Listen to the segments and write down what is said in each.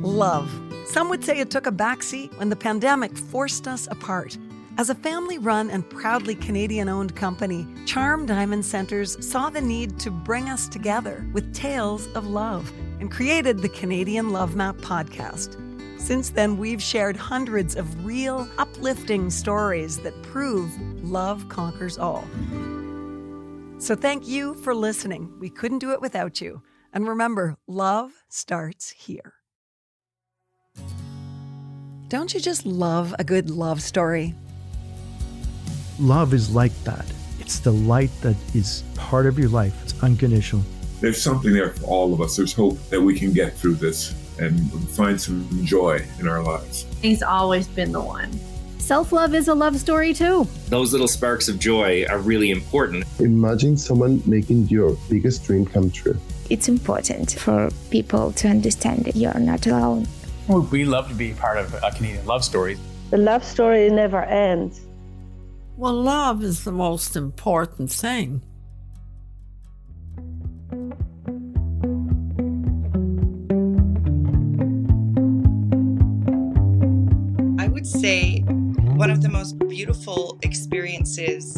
Love. Some would say it took a backseat when the pandemic forced us apart. As a family-run and proudly Canadian-owned company, Charm Diamond Centers saw the need to bring us together with tales of love and created the Canadian Love Map podcast. Since then, we've shared hundreds of real, uplifting stories that prove love conquers all. So thank you for listening. We couldn't do it without you. And remember, love starts here. Don't you just love a good love story? Love is like that. It's the light that is part of your life. It's unconditional. There's something there for all of us. There's hope that we can get through this and find some joy in our lives. He's always been the one. Self-love is a love story too. Those little sparks of joy are really important. Imagine someone making your biggest dream come true. It's important for people to understand that you're not alone. Well, we love to be part of a Canadian love story. The love story never ends. Well, love is the most important thing. I would say one of the most beautiful experiences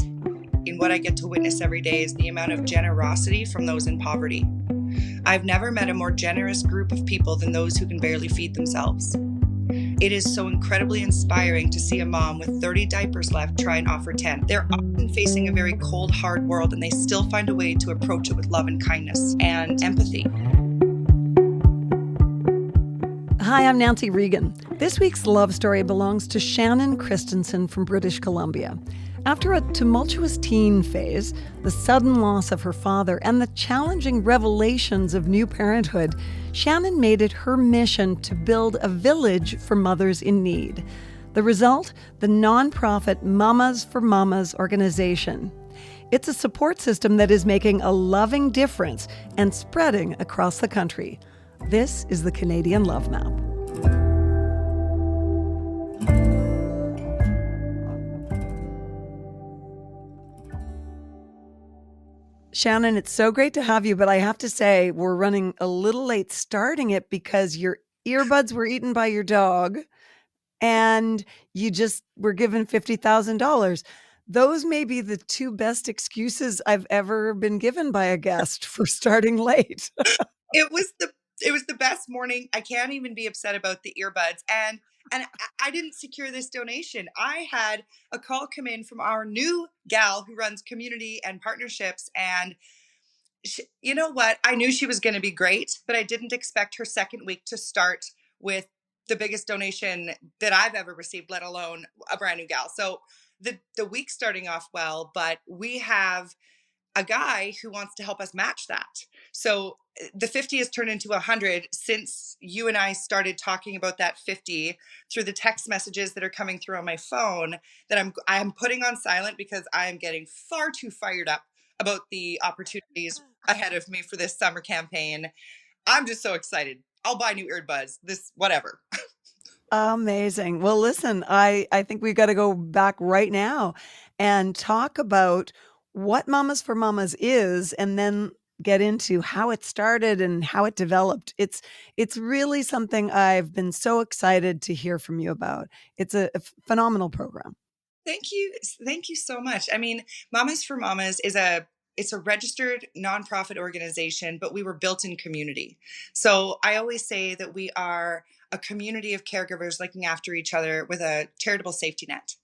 in what I get to witness every day is the amount of generosity from those in poverty. I've never met a more generous group of people than those who can barely feed themselves. It is so incredibly inspiring to see a mom with 30 diapers left try and offer 10. They're often facing a very cold, hard world, and they still find a way to approach it with love and kindness and empathy. Hi, I'm Nancy Regan. This week's love story belongs to Shannon Christensen from British Columbia. After a tumultuous teen phase, the sudden loss of her father, and the challenging revelations of new parenthood, Shannon made it her mission to build a village for mothers in need. The result? The nonprofit Mamas for Mamas organization. It's a support system that is making a loving difference and spreading across the country. This is the Canadian Love Map. Shannon, it's so great to have you, but I have to say we're running a little late starting it because your earbuds were eaten by your dog and you just were given $50,000. Those may be the two best excuses I've ever been given by a guest for starting late. It was the best morning. I can't even be upset about the earbuds. And I didn't secure this donation. I had a call come in from our new gal who runs community and partnerships. And you know what? I knew she was going to be great, but I didn't expect her second week to start with the biggest donation that I've ever received, let alone a brand new gal. So the week's starting off well, but we have a guy who wants to help us match that. So the 50 has turned into 100 since you and I started talking about that 50 through the text messages that are coming through on my phone that I'm putting on silent because I'm getting far too fired up about the opportunities ahead of me for this summer campaign. I'm just so excited. I'll buy new earbuds, whatever. Amazing. Well, listen, I think we've got to go back right now and talk about what Mamas for Mamas is, and then get into how it started and how it developed. It's really something I've been so excited to hear from you about. It's a phenomenal program. Thank you. Thank you so much. I mean, Mamas for Mamas it's a registered nonprofit organization, but we were built in community. So I always say that we are a community of caregivers looking after each other with a charitable safety net,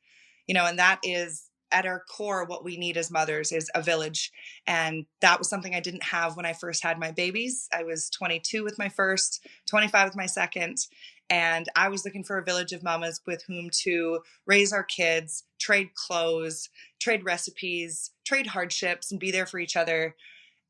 and that is at our core, what we need as mothers is a village. And that was something I didn't have when I first had my babies. I was 22 with my first, 25 with my second. And I was looking for a village of mamas with whom to raise our kids, trade clothes, trade recipes, trade hardships, and be there for each other.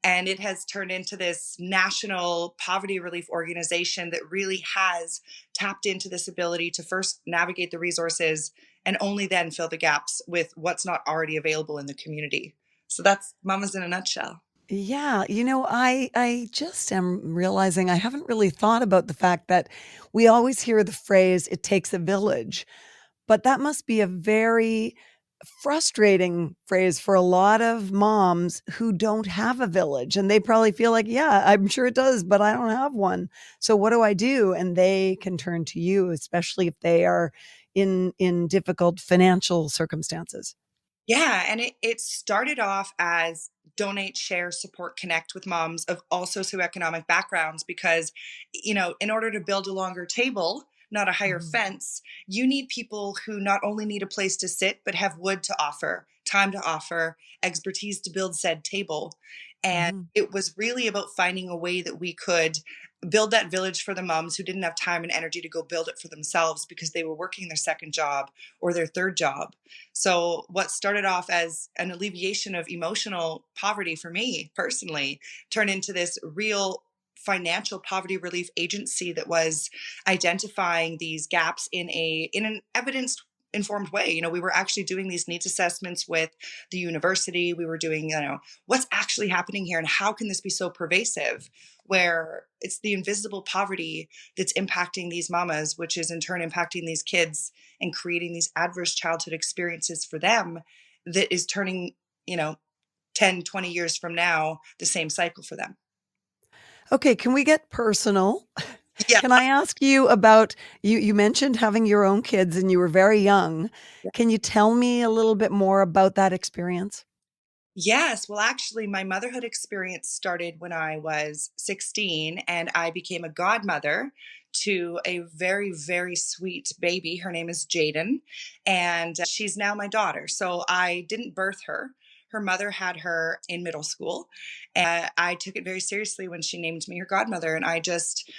And it has turned into this national poverty relief organization that really has tapped into this ability to first navigate the resources and only then fill the gaps with what's not already available in the community. So that's Mamas in a nutshell. Yeah, I just am realizing I haven't really thought about the fact that we always hear the phrase, it takes a village, but that must be a very frustrating phrase for a lot of moms who don't have a village, and they probably feel like, yeah, I'm sure it does, but I don't have one. So what do I do? And they can turn to you, especially if they are in difficult financial circumstances. Yeah, and it started off as donate, share, support, connect with moms of all socioeconomic backgrounds because, in order to build a longer table, not a higher fence, you need people who not only need a place to sit, but have wood to offer, time to offer, expertise to build said table. And it was really about finding a way that we could build that village for the moms who didn't have time and energy to go build it for themselves because they were working their second job or their third job. So, what started off as an alleviation of emotional poverty for me personally turned into this real financial poverty relief agency that was identifying these gaps in an evidence informed way. We were actually doing these needs assessments with the university. We were doing, what's actually happening here and how can this be so pervasive, where it's the invisible poverty that's impacting these mamas, which is in turn impacting these kids and creating these adverse childhood experiences for them that is turning, 10, 20 years from now, the same cycle for them. Okay, can we get personal? Yeah. Can I ask you about you mentioned having your own kids and you were very young. Can you tell me a little bit more about that experience? Yes. Well, actually, my motherhood experience started when I was 16 and I became a godmother to a very, very sweet baby. Her name is Jaden, and she's now my daughter. So I didn't birth her. Her mother had her in middle school. And I took it very seriously when she named me her godmother. And I just,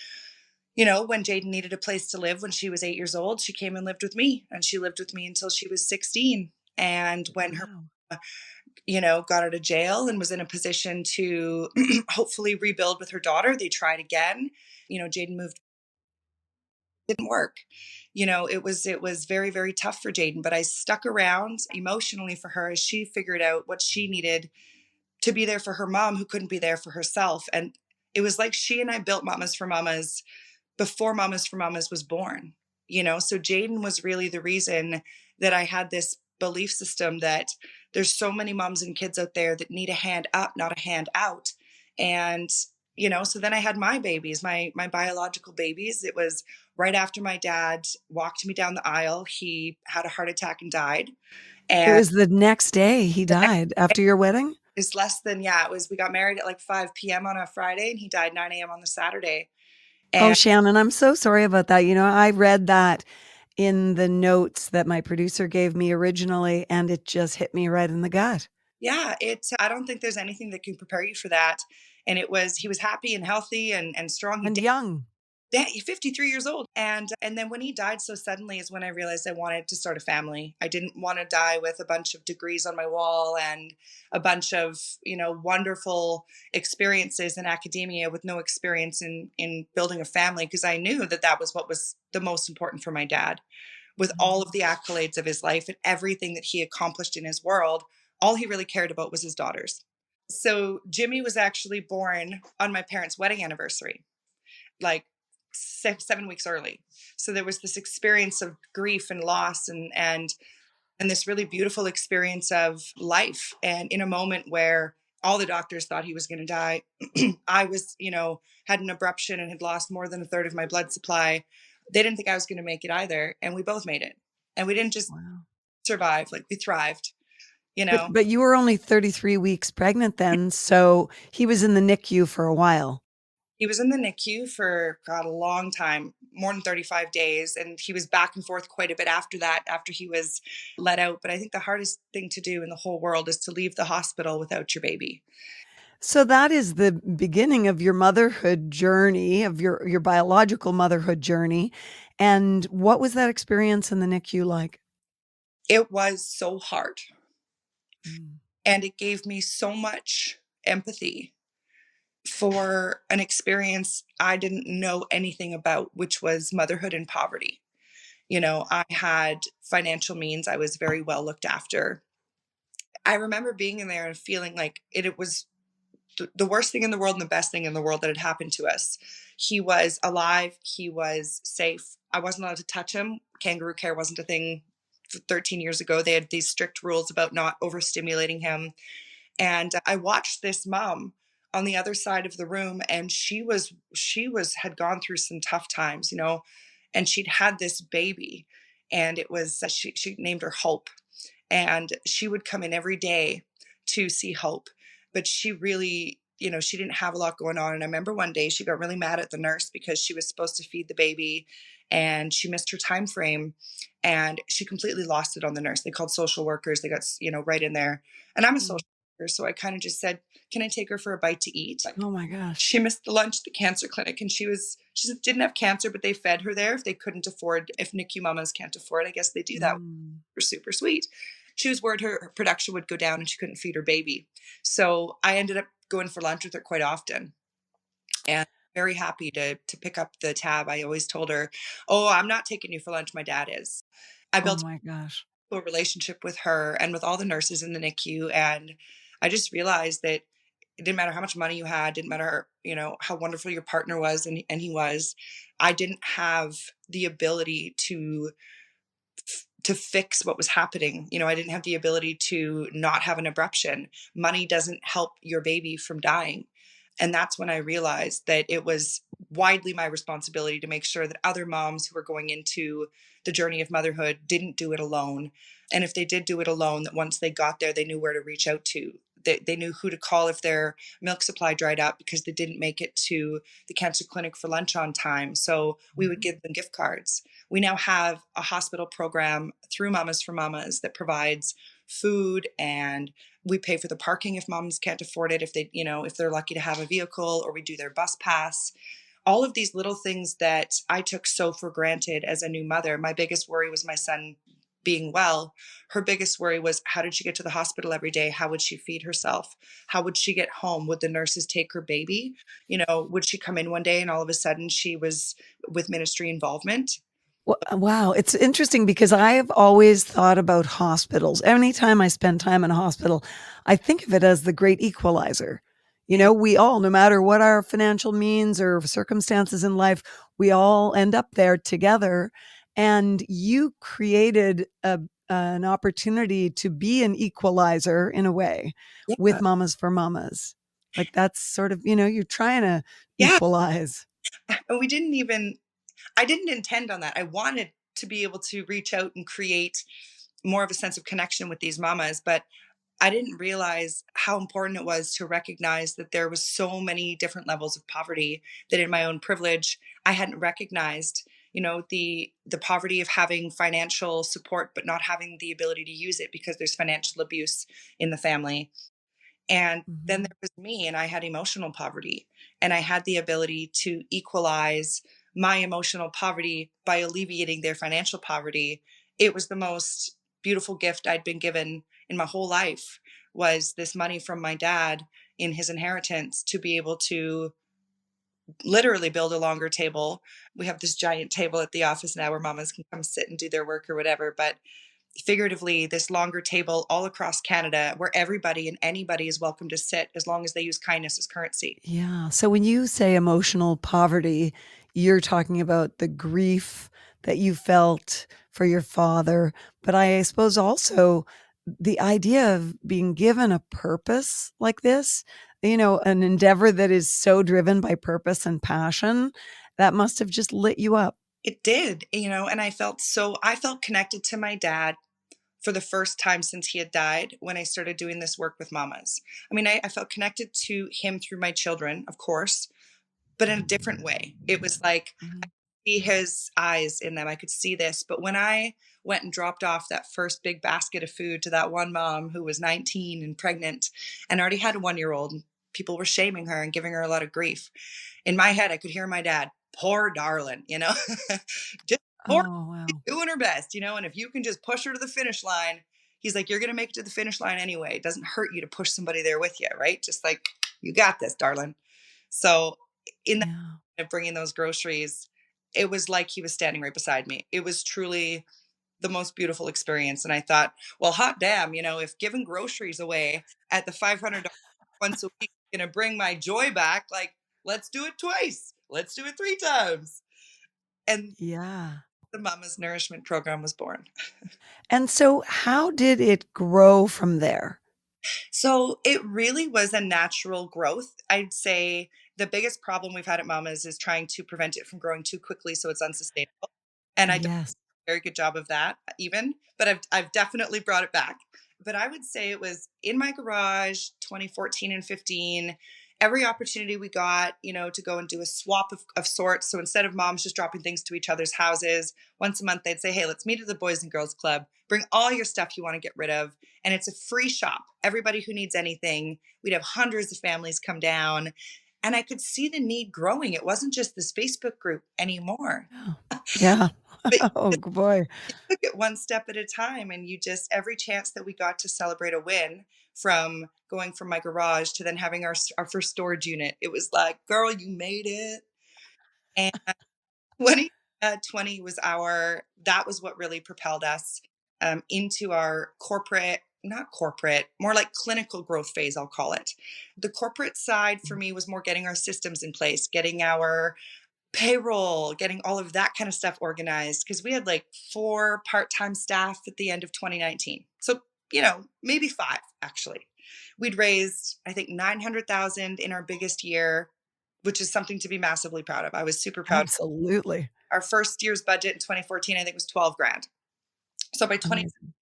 when Jaden needed a place to live when she was 8 years old, she came and lived with me. And she lived with me until she was 16. And when her got out of jail and was in a position to hopefully rebuild with her daughter, they tried again. Jaden moved, didn't work. It was very, very tough for Jaden, but I stuck around emotionally for her as she figured out what she needed to be there for her mom who couldn't be there for herself. And it was like she and I built Mamas for Mamas before Mamas for Mamas was born. So Jaden was really the reason that I had this belief system that there's so many moms and kids out there that need a hand up, not a hand out. And so then I had my babies, my biological babies. It was right after my dad walked me down the aisle. He had a heart attack and died. It was the next day he died after your wedding? It's less than, it was, we got married at like 5 p.m. on a Friday and he died 9 a.m. on the Saturday. Oh, Shannon, I'm so sorry about that. I read that in the notes that my producer gave me originally, and it just hit me right in the gut. Yeah, I don't think there's anything that can prepare you for that. And he was happy and healthy and strong. And young. Yeah, he's 53 years old. And then when he died so suddenly is when I realized I wanted to start a family. I didn't want to die with a bunch of degrees on my wall and a bunch of, wonderful experiences in academia with no experience in building a family, because I knew that was what was the most important for my dad. With all of the accolades of his life and everything that he accomplished in his world, all he really cared about was his daughters. So Jimmy was actually born on my parents' wedding anniversary, like 7 weeks early. So there was this experience of grief and loss and this really beautiful experience of life. And in a moment where all the doctors thought he was going to die, I was, had an abruption and had lost more than a third of my blood supply. They didn't think I was going to make it either. And we both made it. And we didn't just survive, like we thrived, But you were only 33 weeks pregnant then. So he was in the NICU for a while. He was in the NICU for, God, a long time, more than 35 days. And he was back and forth quite a bit after that, after he was let out. But I think the hardest thing to do in the whole world is to leave the hospital without your baby. So that is the beginning of your motherhood journey, of your biological motherhood journey. And what was that experience in the NICU like? It was so hard. And it gave me so much empathy for an experience I didn't know anything about, which was motherhood and poverty. I had financial means. I was very well looked after. I remember being in there and feeling like it was the worst thing in the world and the best thing in the world that had happened to us. He was alive. He was safe. I wasn't allowed to touch him. Kangaroo care wasn't a thing 13 years ago, they had these strict rules about not overstimulating him. And I watched this mom on the other side of the room, and had gone through some tough times, and she'd had this baby, and it was she named her Hope, and she would come in every day to see Hope, but she really, she didn't have a lot going on. And I remember one day she got really mad at the nurse because she was supposed to feed the baby and she missed her time frame, and she completely lost it on the nurse. They called social workers. They got, right in there. And I'm a social worker, so I kind of just said, "Can I take her for a bite to eat?" Oh my gosh. She missed the lunch at the cancer clinic, and she didn't have cancer, but they fed her there. If NICU mamas can't afford, I guess they do that. Were super sweet. She was worried her production would go down and she couldn't feed her baby. So I ended up going for lunch with her quite often, and very happy to pick up the tab. I always told her, "Oh, I'm not taking you for lunch. My dad is." I Oh built my gosh. a relationship with her and with all the nurses in the NICU, and I just realized that it didn't matter how much money you had, didn't matter, how wonderful your partner was, and he was. I didn't have the ability to fix what was happening. I didn't have the ability to not have an abruption. Money doesn't help your baby from dying. And that's when I realized that it was widely my responsibility to make sure that other moms who were going into the journey of motherhood didn't do it alone. And if they did do it alone, that once they got there, they knew where to reach out to. They knew who to call if their milk supply dried up because they didn't make it to the cancer clinic for lunch on time. So we would give them gift cards. We now have a hospital program through Mamas for Mamas that provides food, and we pay for the parking if moms can't afford it, if they're lucky to have a vehicle, or we do their bus pass. All of these little things that I took so for granted as a new mother. My biggest worry was my son being well. Her biggest worry was, how did she get to the hospital every day? How would she feed herself? How would she get home? Would the nurses take her baby? Would she come in one day and all of a sudden she was with ministry involvement? Wow. It's interesting because I've always thought about hospitals. Anytime I spend time in a hospital, I think of it as the great equalizer. We all, no matter what our financial means or circumstances in life, we all end up there together. And you created an opportunity to be an equalizer in a way with Mamas for Mamas. Like that's sort of, you're trying to equalize. And I didn't intend on that. I wanted to be able to reach out and create more of a sense of connection with these mamas, but I didn't realize how important it was to recognize that there was so many different levels of poverty that in my own privilege, I hadn't recognized, the poverty of having financial support, but not having the ability to use it because there's financial abuse in the family. And then there was me, and I had emotional poverty, and I had the ability to equalize my emotional poverty by alleviating their financial poverty. It was the most beautiful gift I'd been given in my whole life, was this money from my dad in his inheritance to be able to literally build a longer table. We have this giant table at the office now where mamas can come sit and do their work or whatever, but figuratively, this longer table all across Canada where everybody and anybody is welcome to sit as long as they use kindness as currency. Yeah. So when you say emotional poverty, you're talking about the grief that you felt for your father. But I suppose also the idea of being given a purpose like this, an endeavor that is so driven by purpose and passion, that must have just lit you up. It did, and I felt connected to my dad for the first time since he had died when I started doing this work with mamas. I mean, I felt connected to him through my children, of course, but in a different way. It was like I could see his eyes in them. I could see this. But when I went and dropped off that first big basket of food to that one mom who was 19 and pregnant and already had a 1-year-old, and people were shaming her and giving her a lot of grief. In my head, I could hear my dad, "Poor darling," just poor, doing her best, and if you can just push her to the finish line, he's like, "You're going to make it to the finish line anyway. It doesn't hurt you to push somebody there with you, right? Just like, you got this, darling." So in that of bringing those groceries, it was like he was standing right beside me. It was truly the most beautiful experience. And I thought, well, hot damn, if giving groceries away at the $500 once a week is going to bring my joy back, like, let's do it twice. Let's do it 3 times. And yeah. The Mama's Nourishment Program was born. And so how did it grow from there? So it really was a natural growth. I'd say the biggest problem we've had at Mama's is trying to prevent it from growing too quickly so it's unsustainable. And I Yes. very good job of that even, but I've definitely brought it back. But I would say it was in my garage 2014 and 15. Every opportunity we got, to go and do a swap of sorts. So instead of moms just dropping things to each other's houses, once a month they'd say, hey, let's meet at the Boys and Girls Club. Bring all your stuff you want to get rid of. And it's a free shop. Everybody who needs anything. We'd have hundreds of families come down. And I could see the need growing. It wasn't just this Facebook group anymore. Yeah. But Oh, boy. you took it one step at a time, and you just, every chance that we got to celebrate a win, from going from my garage to then having our first storage unit, it was like, girl, you made it. And 2020 was that was what really propelled us into our not corporate, more like clinical growth phase, I'll call it. The corporate side for me was more getting our systems in place, getting our payroll, getting all of that kind of stuff organized, because we had like 4 part-time staff at the end of 2019. So, maybe 5 actually. We'd raised, I think, 900,000 in our biggest year, which is something to be massively proud of. I was super proud. Absolutely. Our first year's budget in 2014, I think, was 12 grand. So by 20, Amazing.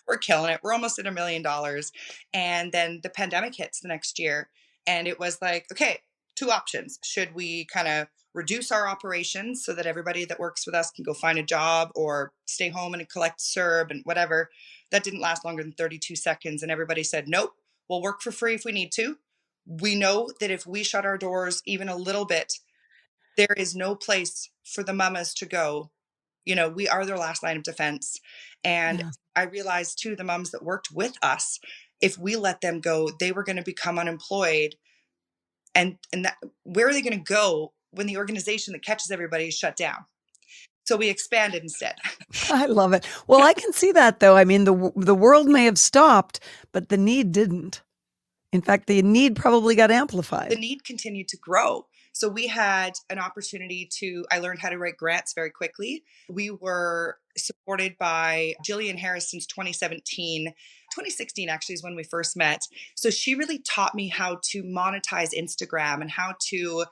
we're killing it. We're almost at $1 million. And then the pandemic hits the next year. And it was like, okay, 2 options. Should we kind of reduce our operations so that everybody that works with us can go find a job, or stay home and collect CERB and whatever? That didn't last longer than 32 seconds. And everybody said, nope, we'll work for free if we need to. We know that if we shut our doors even a little bit, there is no place for the mamas to go. We are their last line of defense. And Yeah. I realized too, the moms that worked with us, if we let them go, they were going to become unemployed. And where are they going to go when the organization that catches everybody is shut down? So we expanded instead. I love it. Well, I can see that, though. I mean, the world may have stopped, but the need didn't. In fact, the need probably got amplified. The need continued to grow. So we had an opportunity I learned how to write grants very quickly. We were supported by Jillian Harris since 2017. 2016 actually is when we first met. So she really taught me how to monetize Instagram and how to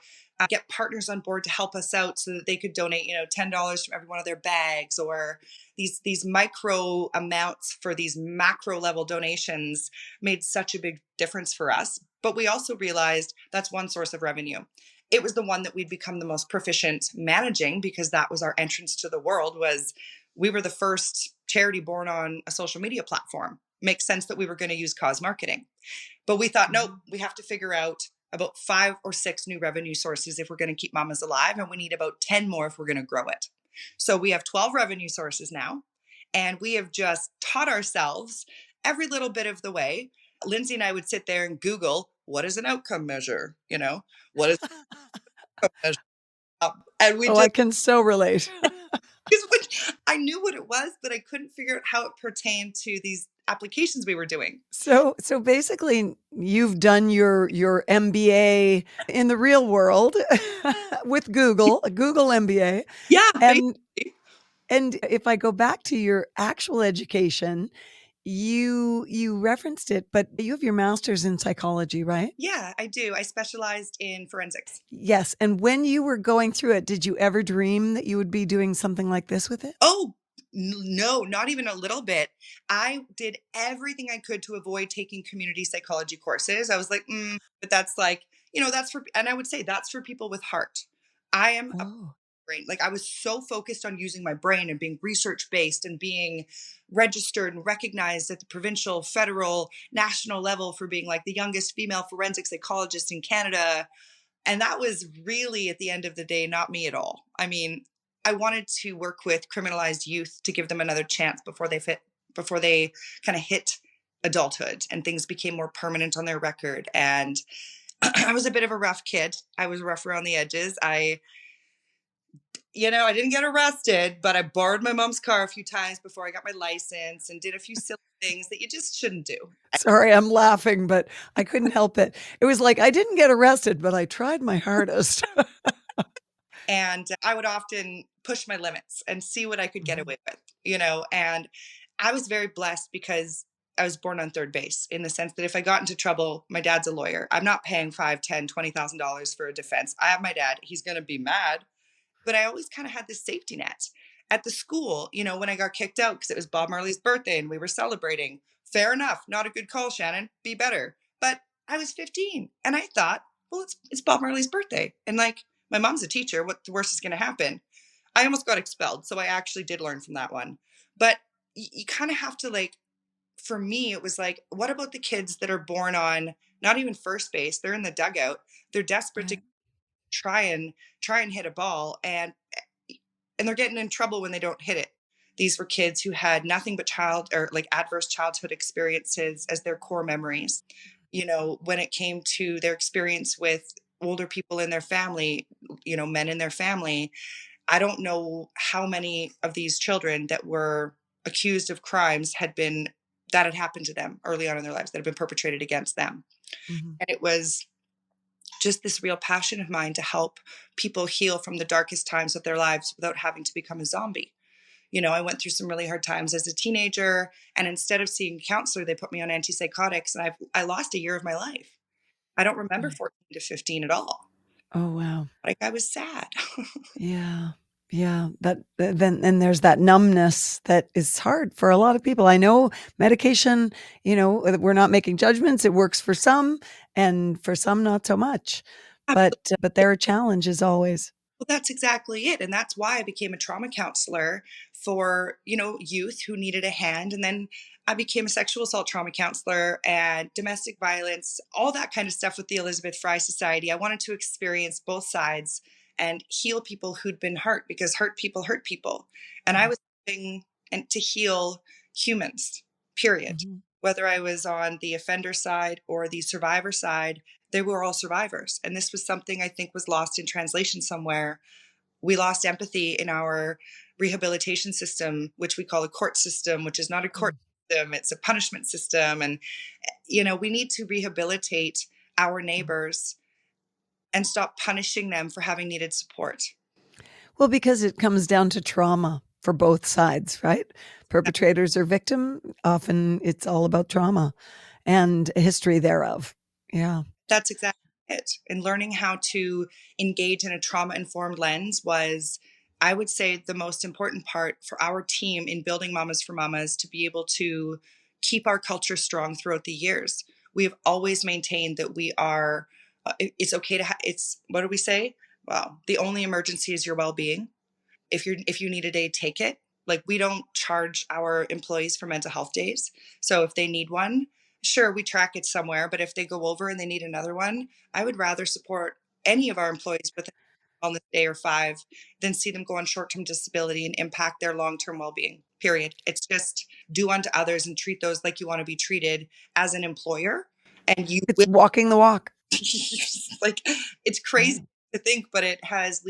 get partners on board to help us out so that they could donate, $10 from every one of their bags, or these micro amounts for these macro level donations made such a big difference for us. But we also realized that's one source of revenue. It was the one that we'd become the most proficient managing, because that was our entrance to the world. We were the first charity born on a social media platform. Makes sense that we were going to use cause marketing. But we thought, nope, we have to figure out about 5 or 6 new revenue sources if we're going to keep mamas alive, and we need about 10 more if we're going to grow it. So we have 12 revenue sources now, and we have just taught ourselves every little bit of the way. Lindsay and I would sit there and Google, what is an outcome measure? What is an outcome measure? And we I can so relate. I knew what it was, but I couldn't figure out how it pertained to these applications we were doing. So basically, you've done your MBA in the real world with Google, a Google MBA. Yeah. And if I go back to your actual education, you referenced it, but you have your master's in psychology, right? Yeah, I do. I specialized in forensics. Yes. And when you were going through it, did you ever dream that you would be doing something like this with it? Oh, no, not even a little bit. I did everything I could to avoid taking community psychology courses. I was like, but that's like, and I would say that's for people with heart. I am a brain. Like, I was so focused on using my brain and being research-based and being registered and recognized at the provincial, federal, national level for being like the youngest female forensic psychologist in Canada. And that was really, at the end of the day, not me at all. I mean, I wanted to work with criminalized youth to give them another chance before they kind of hit adulthood and things became more permanent on their record. And I was a bit of a rough kid. I was rough around the edges. I didn't get arrested, but I borrowed my mom's car a few times before I got my license and did a few silly things that you just shouldn't do. Sorry, I'm laughing, but I couldn't help it. It was like, I didn't get arrested, but I tried my hardest. And I would often push my limits and see what I could get Mhm. away with, you know? And I was very blessed because I was born on third base in the sense that if I got into trouble, my dad's a lawyer. I'm not paying $5, $10, $20,000 for a defense. I have my dad. He's going to be mad, but I always kind of had this safety net. At the school, you know, when I got kicked out because it was Bob Marley's birthday and we were celebrating, fair enough, not a good call, Shannon, be better. But I was 15 and I thought, well, it's Bob Marley's birthday. And like, my mom's a teacher. What the worst is going to happen? I almost got expelled. So I actually did learn from that one. But you kind of have to like, for me, it was like, what about the kids that are born on not even first base? They're in the dugout. They're desperate to Right. try and hit a ball, and they're getting in trouble when they don't hit it. These were kids who had nothing but child or like adverse childhood experiences as their core memories. You know, when it came to their experience with older people in their family, you know, men in their family, I don't know how many of these children that were accused of crimes that had happened to them early on in their lives, that had been perpetrated against them. Mhm. And it was just this real passion of mine to help people heal from the darkest times of their lives without having to become a zombie. You know, I went through some really hard times as a teenager, and instead of seeing a counselor, they put me on antipsychotics, and I lost a year of my life. I don't remember Right. 14 to 15 at all. Oh, wow. Like, I was sad. Yeah. Yeah. Then and there's that numbness that is hard for a lot of people. I know medication, we're not making judgments. It works for some and for some not so much. But there are challenges always. Well, that's exactly it. And that's why I became a trauma counselor for, you know, youth who needed a hand. And then I became a sexual assault trauma counselor and domestic violence, all that kind of stuff with the Elizabeth Fry Society. I wanted to experience both sides and heal people who'd been hurt because hurt people hurt people. And I was hoping and to heal humans, period. Mhm. Whether I was on the offender side or the survivor side, they were all survivors. And this was something I think was lost in translation somewhere. We lost empathy in our rehabilitation system, which we call a court system, which is not a court system, it's a punishment system. And, you know, we need to rehabilitate our neighbors and stop punishing them for having needed support. Well, because it comes down to trauma for both sides, right? Perpetrators or victim, often it's all about trauma and a history thereof. Yeah. That's exactly it. And learning how to engage in a trauma informed lens was, I would say, the most important part for our team in building Mamas for Mamas to be able to keep our culture strong throughout the years. We have always maintained that we are, it's okay to, it's, what do we say? Well, the only emergency is your well being. If you need a day, take it. Like, we don't charge our employees for mental health days. So if they need one, sure, we track it somewhere, but if they go over and they need another one, I would rather support any of our employees with a wellness day or 5 than see them go on short-term disability and impact their long-term well-being. Period. It's just do unto others and treat those like you want to be treated as an employer, and you It's will. walking the walk. Like, it's crazy Right. to think, but it has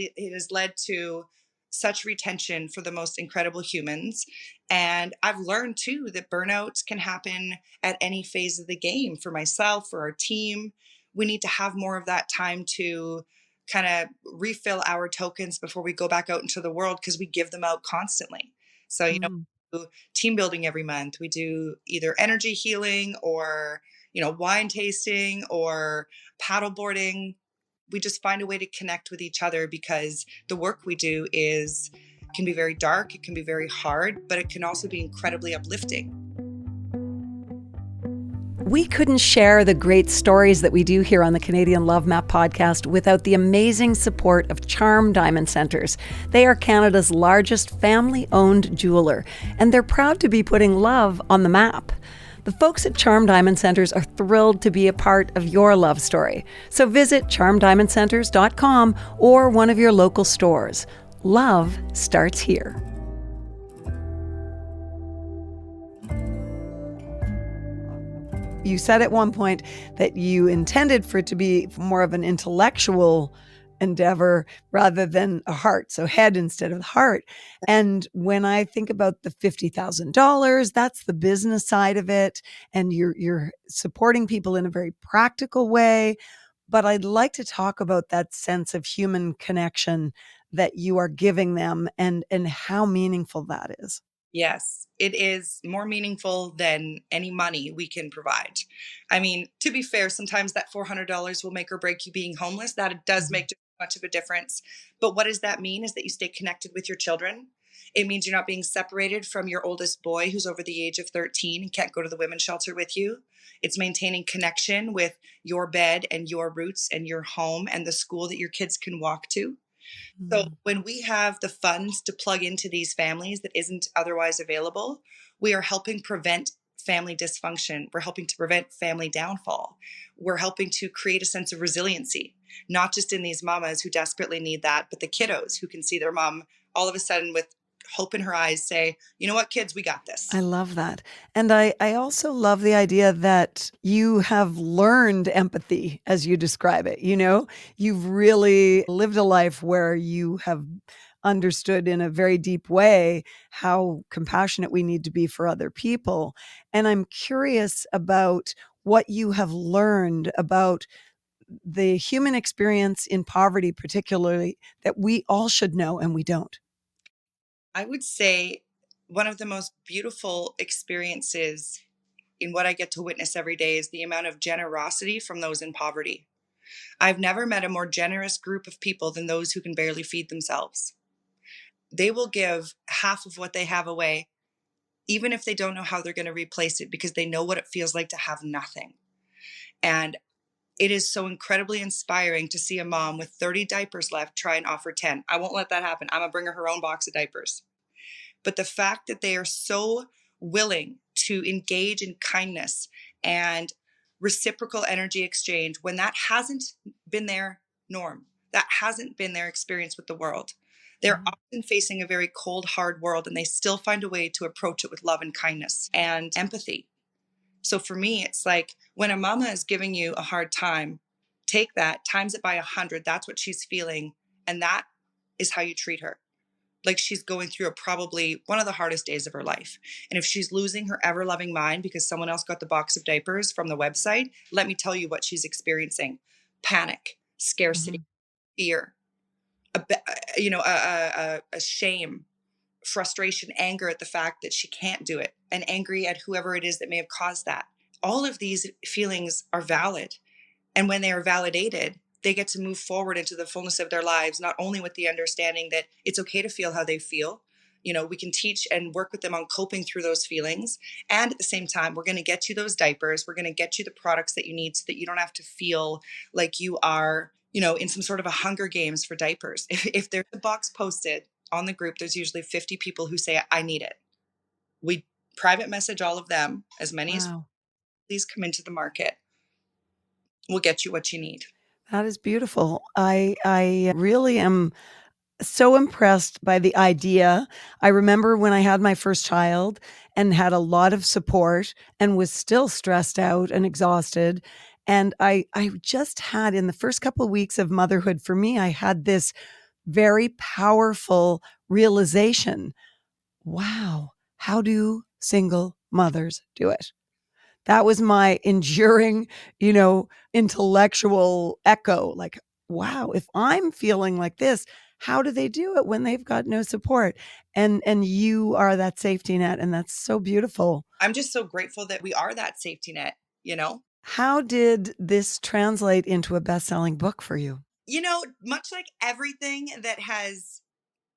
led to such retention for the most incredible humans. And I've learned too that burnout can happen at any phase of the game. For myself, for our team, we need to have more of that time to kind of refill our tokens before we go back out into the world, because we give them out constantly. So, you know, Mm. we do team building every month. We do either energy healing or, you know, wine tasting or paddleboarding. We just find a way to connect with each other, because the work we do can be very dark, it can be very hard, but it can also be incredibly uplifting. We couldn't share the great stories that we do here on the Canadian Love Map podcast without the amazing support of Charm Diamond Centres. They are Canada's largest family-owned jeweler, and they're proud to be putting love on the map. The folks at Charm Diamond Centres are thrilled to be a part of your love story. So visit charmdiamondcenters.com or one of your local stores. Love starts here. You said at one point that you intended for it to be more of an intellectual endeavor rather than a heart. So head instead of heart. And when I think about the $50,000, that's the business side of it. And you're supporting people in a very practical way. But I'd like to talk about that sense of human connection that you are giving them and how meaningful that is. Yes, it is more meaningful than any money we can provide. I mean, to be fair, sometimes that $400 will make or break you being homeless. That does make much of a difference. But what does that mean is that you stay connected with your children. It means you're not being separated from your oldest boy who's over the age of 13 and can't go to the women's shelter with you. It's maintaining connection with your bed and your roots and your home and the school that your kids can walk to. So when we have the funds to plug into these families that isn't otherwise available, we are helping prevent family dysfunction. We're helping to prevent family downfall. We're helping to create a sense of resiliency, not just in these mamas who desperately need that, but the kiddos who can see their mom all of a sudden with hope in her eyes say, you know what, kids, we got this. I love that. And I also love the idea that you have learned empathy as you describe it. You know, you've really lived a life where you have understood in a very deep way how compassionate we need to be for other people. And I'm curious about what you have learned about the human experience in poverty, particularly, that we all should know and we don't. I would say one of the most beautiful experiences in what I get to witness every day is the amount of generosity from those in poverty. I've never met a more generous group of people than those who can barely feed themselves. They will give half of what they have away, even if they don't know how they're going to replace it, because they know what it feels like to have nothing. And it is so incredibly inspiring to see a mom with 30 diapers left try and offer 10. I won't let that happen. I'm going to bring her own box of diapers. But the fact that they are so willing to engage in kindness and reciprocal energy exchange when that hasn't been their norm, that hasn't been their experience with the world. They're often facing a very cold, hard world, and they still find a way to approach it with love and kindness and empathy. So for me, it's like when a mama is giving you a hard time, take that, times it by 100. That's what she's feeling. And that is how you treat her. Like she's going through probably one of the hardest days of her life. And if she's losing her ever loving mind because someone else got the box of diapers from the website, let me tell you what she's experiencing: panic, scarcity, fear, a shame, frustration, anger at the fact that she can't do it, and angry at whoever it is that may have caused that. All of these feelings are valid. And when they are validated, they get to move forward into the fullness of their lives, not only with the understanding that it's okay to feel how they feel. You know, we can teach and work with them on coping through those feelings. And at the same time, we're going to get you those diapers. We're going to get you the products that you need so that you don't have to feel like you are, you know, in some sort of a Hunger Games for diapers. If there's a box posted on the group, there's usually 50 people who say, I need it. We private message all of them, as many as please come into the market. We'll get you what you need. That is beautiful. I really am so impressed by the idea. I remember when I had my first child and had a lot of support and was still stressed out and exhausted. And I just had, in the first couple of weeks of motherhood for me, I had this very powerful realization. Wow, how do single mothers do it? That was my enduring, intellectual echo. Like, wow, if I'm feeling like this, how do they do it when they've got no support? And you are that safety net, and that's so beautiful. I'm just so grateful that we are that safety net, you know? How did this translate into a best-selling book for you? You know, much like everything that has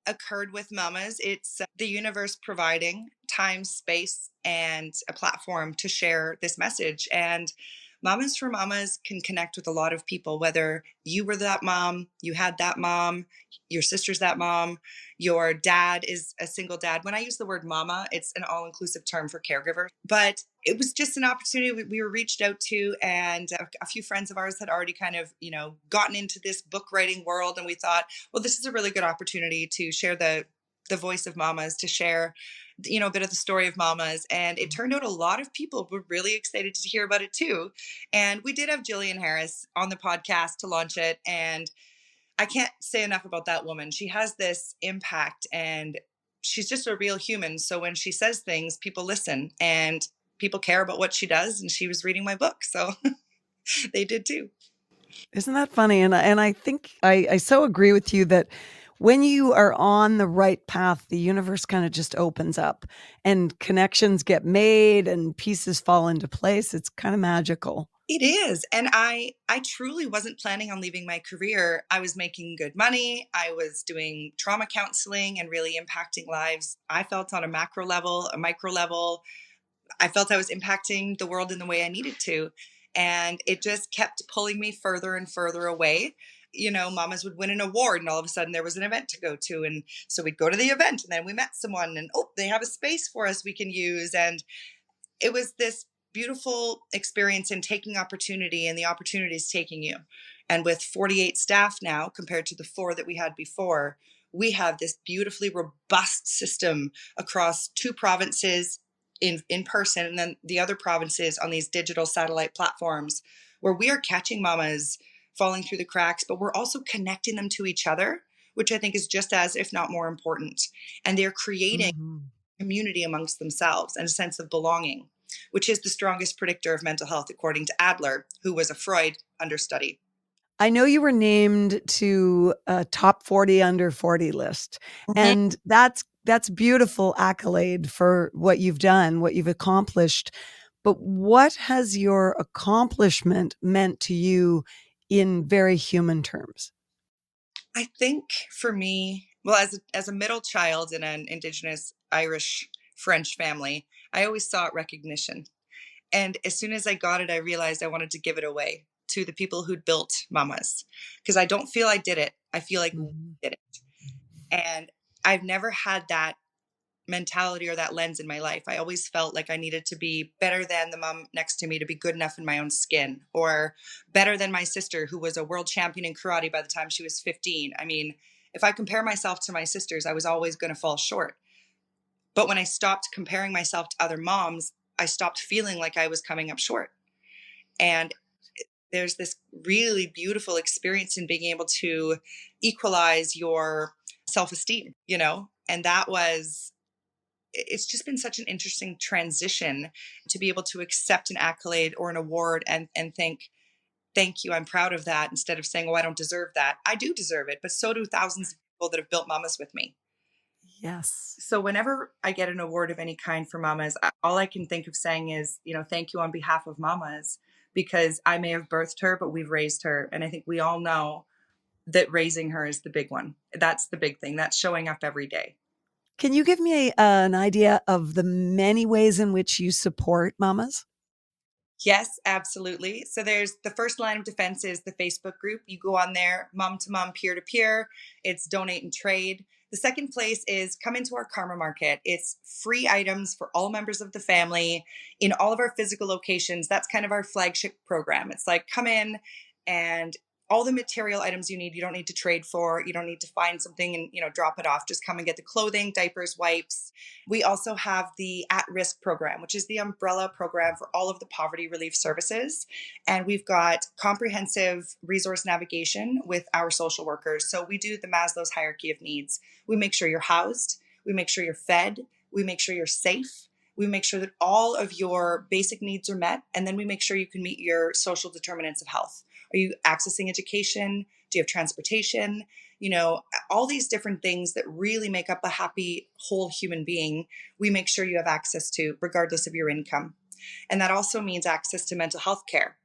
occurred with mamas, it's the universe providing time, space, and a platform to share this message. And Mamas for Mamas can connect with a lot of people, whether you were that mom, you had that mom, your sister's that mom, your dad is a single dad. When I use the word mama, it's an all-inclusive term for caregiver. But it was just an opportunity we were reached out to, and a few friends of ours had already kind of, gotten into this book writing world. And we thought, well, this is a really good opportunity to share the voice of mamas, to share a bit of the story of mamas. And it turned out a lot of people were really excited to hear about it too. And we did have Jillian Harris on the podcast to launch it. And I can't say enough about that woman. She has this impact, and she's just a real human. So when she says things, people listen, and people care about what she does. And she was reading my book, so they did too. Isn't that funny? And I think I so agree with you that when you are on the right path, the universe kind of just opens up and connections get made and pieces fall into place. It's kind of magical. It is. And I truly wasn't planning on leaving my career. I was making good money. I was doing trauma counseling and really impacting lives. I felt on a macro level, a micro level. I felt I was impacting the world in the way I needed to. And it just kept pulling me further and further away. Mamas would win an award and all of a sudden there was an event to go to. And so we'd go to the event and then we met someone and, oh, they have a space for us we can use. And it was this beautiful experience in taking opportunity, and the opportunity is taking you. And with 48 staff now compared to the 4 that we had before, we have this beautifully robust system across 2 provinces in person, and then the other provinces on these digital satellite platforms, where we are catching mamas falling through the cracks, but we're also connecting them to each other, which I think is just as, if not more important. And they're creating community amongst themselves and a sense of belonging, which is the strongest predictor of mental health, according to Adler, who was a Freud understudy. I know you were named to a top 40 under 40 list, and that's beautiful accolade for what you've done, what you've accomplished. But what has your accomplishment meant to you in very human terms? I think for me, well, as a middle child in an Indigenous Irish French family, I always sought recognition. And as soon as I got it, I realized I wanted to give it away to the people who'd built mamas, because I don't feel I did it. I feel like we did it. And I've never had that mentality or that lens in my life. I always felt like I needed to be better than the mom next to me to be good enough in my own skin, or better than my sister who was a world champion in karate by the time she was 15. I mean, if I compare myself to my sisters, I was always going to fall short. But when I stopped comparing myself to other moms, I stopped feeling like I was coming up short. And there's this really beautiful experience in being able to equalize your self-esteem, and it's just been such an interesting transition to be able to accept an accolade or an award and think, thank you, I'm proud of that, instead of saying, oh, I don't deserve that. I do deserve it, but so do thousands of people that have built mamas with me. Yes. So whenever I get an award of any kind for mamas, all I can think of saying is, thank you on behalf of mamas, because I may have birthed her, but we've raised her. And I think we all know that raising her is the big one. That's the big thing. That's showing up every day. Can you give me an idea of the many ways in which you support mamas? Yes, absolutely. So there's the first line of defense is the Facebook group. You go on there, mom to mom, peer to peer. It's donate and trade. The second place is come into our Karma Market. It's free items for all members of the family in all of our physical locations. That's kind of our flagship program. It's like, come in and all the material items you need, you don't need to trade for. You don't need to find something and, drop it off. Just come and get the clothing, diapers, wipes. We also have the at-risk program, which is the umbrella program for all of the poverty relief services. And we've got comprehensive resource navigation with our social workers. So we do the Maslow's hierarchy of needs. We make sure you're housed. We make sure you're fed. We make sure you're safe. We make sure that all of your basic needs are met. And then we make sure you can meet your social determinants of health. Are you accessing education? Do you have transportation? All these different things that really make up a happy, whole human being, we make sure you have access to, regardless of your income. And that also means access to mental health care.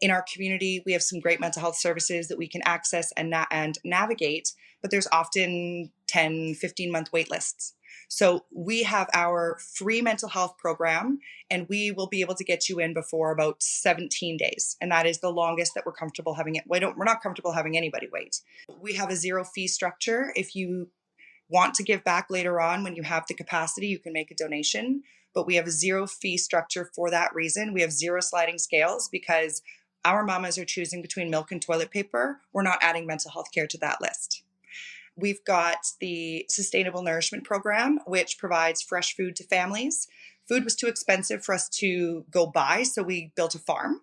In our community, we have some great mental health services that we can access and navigate, but there's often 10, 15-month wait lists. So we have our free mental health program, and we will be able to get you in before about 17 days. And that is the longest that we're comfortable having it. We're not comfortable having anybody wait. We have a 0 fee structure. If you want to give back later on when you have the capacity, you can make a donation. But we have a 0 fee structure for that reason. We have 0 sliding scales because our mamas are choosing between milk and toilet paper. We're not adding mental health care to that list. We've got the Sustainable Nourishment Program, which provides fresh food to families. Food was too expensive for us to go buy, so we built a farm.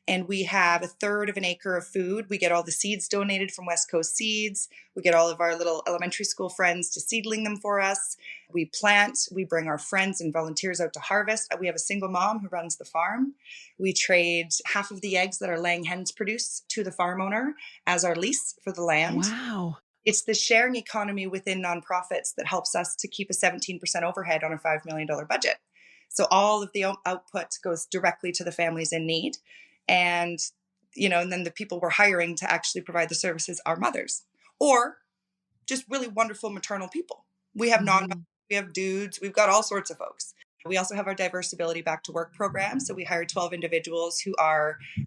And we have 1/3 of an acre of food. We get all the seeds donated from West Coast Seeds. We get all of our little elementary school friends to seedling them for us. We plant, we bring our friends and volunteers out to harvest. We have a single mom who runs the farm. We trade half of the eggs that our laying hens produce to the farm owner as our lease for the land. Wow. It's the sharing economy within nonprofits that helps us to keep a 17% overhead on a $5 million budget. So all of the output goes directly to the families in need. And, and then the people we're hiring to actually provide the services are mothers or just really wonderful maternal people. We have we have dudes, we've got all sorts of folks. We also have our diverse ability back to work program. So we hire 12 individuals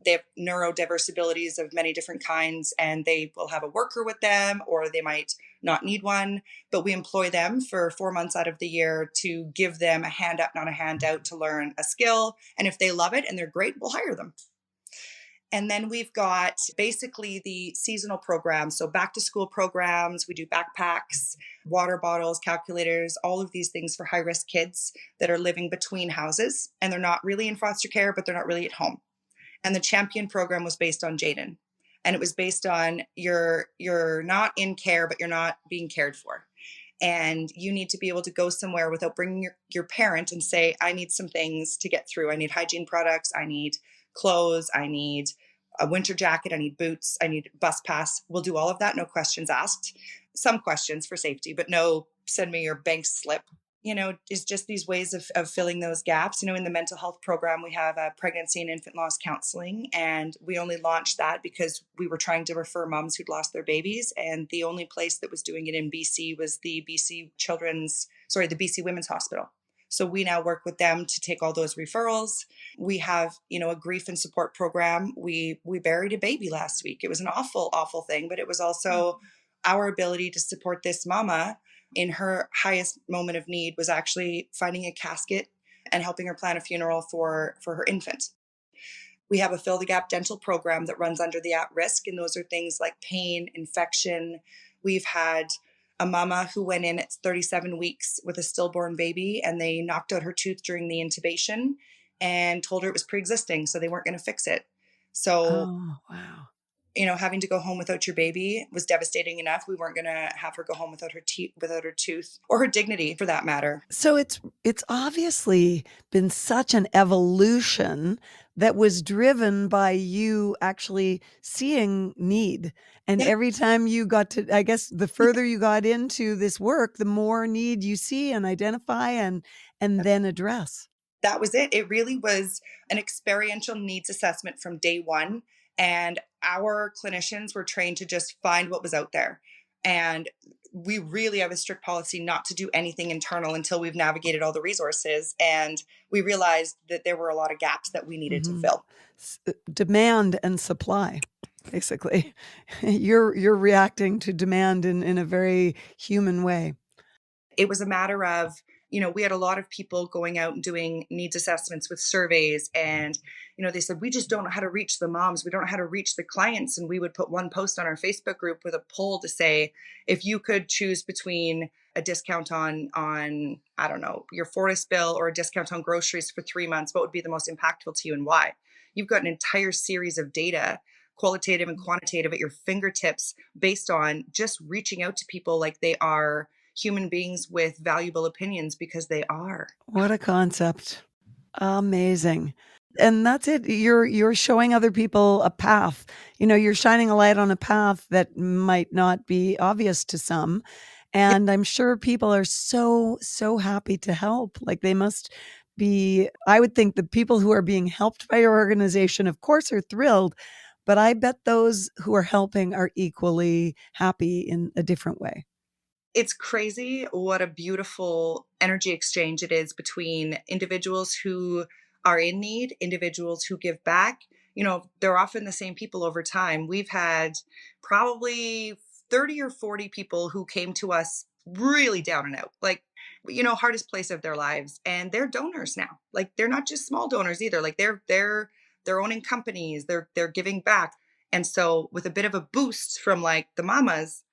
they have neurodiverse abilities of many different kinds, and they will have a worker with them, or they might not need one, but we employ them for 4 months out of the year to give them a hand up, not a handout, to learn a skill. And if they love it and they're great, we'll hire them. And then we've got basically the seasonal programs. So back to school programs, we do backpacks, water bottles, calculators, all of these things for high risk kids that are living between houses. And they're not really in foster care, but they're not really at home. And the Champion program was based on Jaden. And it was based on you're not in care, but you're not being cared for. And you need to be able to go somewhere without bringing your parent and say, I need some things to get through. I need hygiene products. I need clothes. I need a winter jacket. I need boots. I need bus pass. We'll do all of that. No questions asked. Some questions for safety, but no, send me your bank slip. Is just these ways of filling those gaps. In the mental health program, we have a pregnancy and infant loss counseling, and we only launched that because we were trying to refer moms who'd lost their babies. And the only place that was doing it in BC was the BC Women's Hospital. So we now work with them to take all those referrals. We have, a grief and support program. We buried a baby last week. It was an awful, awful thing, but it was also our ability to support this mama in her highest moment of need was actually finding a casket and helping her plan a funeral for her infant. We have a Fill the Gap dental program that runs under the at-risk, and those are things like pain, infection. We've had a mama who went in at 37 weeks with a stillborn baby, and they knocked out her tooth during the intubation and told her it was pre-existing, so they weren't going to fix it. So, oh, wow. Having to go home without your baby was devastating enough. We weren't going to have her go home without her tooth or her dignity, for that matter. So it's obviously been such an evolution that was driven by you actually seeing need. And every time you got to, I guess, the further you got into this work, the more need you see and identify and then address. That was it. It really was an experiential needs assessment from day one. And our clinicians were trained to just find what was out there. And we really have a strict policy not to do anything internal until we've navigated all the resources. And we realized that there were a lot of gaps that we needed to fill. Demand and supply, basically. You're reacting to demand in a very human way. It was a matter of, we had a lot of people going out and doing needs assessments with surveys, and, they said, we just don't know how to reach the moms. We don't know how to reach the clients. And we would put one post on our Facebook group with a poll to say, if you could choose between a discount on, I don't know, your Fortis bill or a discount on groceries for 3 months, what would be the most impactful to you and why? You've got an entire series of data, qualitative and quantitative, at your fingertips based on just reaching out to people like they are human beings with valuable opinions, because they are. What a concept. Amazing. And that's it. You're showing other people a path. You're shining a light on a path that might not be obvious to some. And I'm sure people are so, so happy to help. Like, they must be, I would think the people who are being helped by your organization, of course, are thrilled, but I bet those who are helping are equally happy in a different way. It's crazy what a beautiful energy exchange it is between individuals who are in need, individuals who give back. They're often the same people over time. We've had probably 30 or 40 people who came to us really down and out, like, hardest place of their lives. And they're donors now. Like, they're not just small donors either. Like, they're owning companies, they're giving back. And so with a bit of a boost from like the mamas,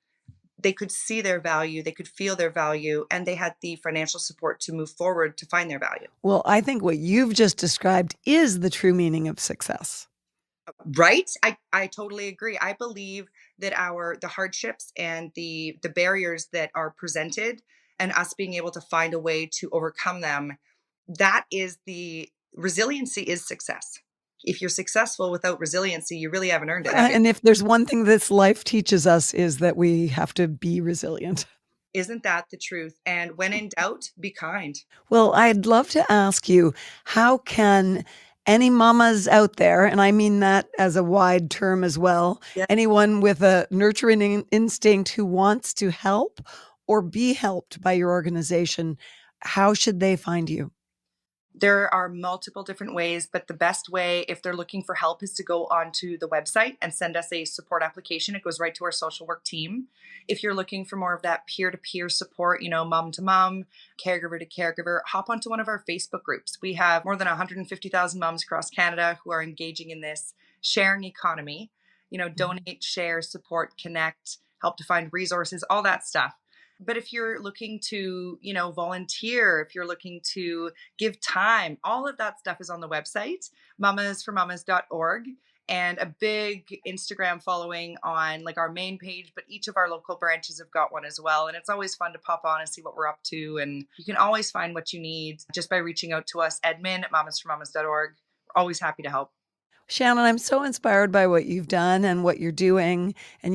they could see their value, they could feel their value, and they had the financial support to move forward to find their value. Well, I think what you've just described is the true meaning of success. Right? I totally agree. I believe that the hardships and the barriers that are presented, and us being able to find a way to overcome them, that is the resiliency is success. if you're successful without resiliency, you really haven't earned it. have you? And if there's one thing this life teaches us is that we have to be resilient. Isn't that the truth? And when in doubt, be kind. Well, I'd love to ask you, how can any mamas out there, and I mean that as a wide term as well, Yeah. anyone with a nurturing instinct who wants to help or be helped by your organization, how should they find you? There are multiple different ways, but the best way, if they're looking for help, is to go onto the website and send us a support application. It goes right to our social work team. If you're looking for more of that peer-to-peer support, mom to mom, caregiver to caregiver, hop onto one of our Facebook groups. We have more than 150,000 moms across Canada who are engaging in this sharing economy. Donate, share, support, connect, help to find resources, all that stuff. But if you're looking to, volunteer, if you're looking to give time, all of that stuff is on the website, mamasformamas.org, and a big Instagram following on like our main page, but each of our local branches have got one as well. And it's always fun to pop on and see what we're up to. And you can always find what you need just by reaching out to us, admin@mamasformamas.org. We're always happy to help. Shannon, I'm so inspired by what you've done and what you're doing. And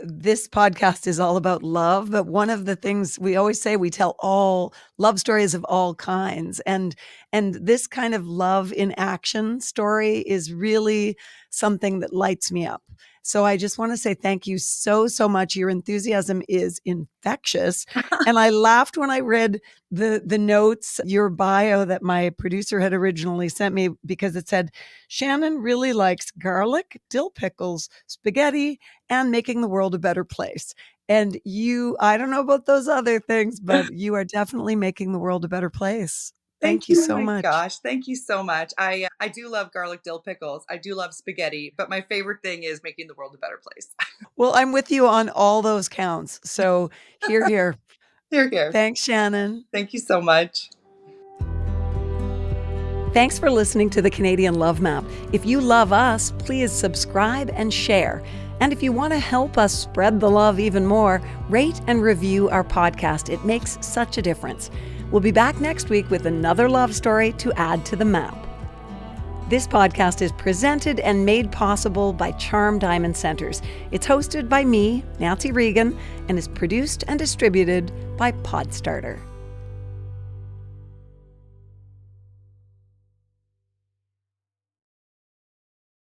this podcast is all about love, but one of the things we always say, we tell all love stories of all kinds. And this kind of love in action story is really something that lights me up. So I just want to say thank you so, so much. Your enthusiasm is infectious. And I laughed when I read the notes, your bio that my producer had originally sent me, because it said, Shannon really likes garlic, dill pickles, spaghetti, and making the world a better place. And I don't know about those other things, but you are definitely making the world a better place. Thank you so much. Gosh, thank you so much. I do love garlic dill pickles. I do love spaghetti, but my favorite thing is making the world a better place. Well, I'm with you on all those counts. So here. Here. Thanks, Shannon. Thank you so much. Thanks for listening to the Canadian Love Map. If you love us, please subscribe and share. And if you want to help us spread the love even more, rate and review our podcast. It makes such a difference. We'll be back next week with another love story to add to the map. This podcast is presented and made possible by Charm Diamond Centers. It's hosted by me, Nancy Regan, and is produced and distributed by Podstarter.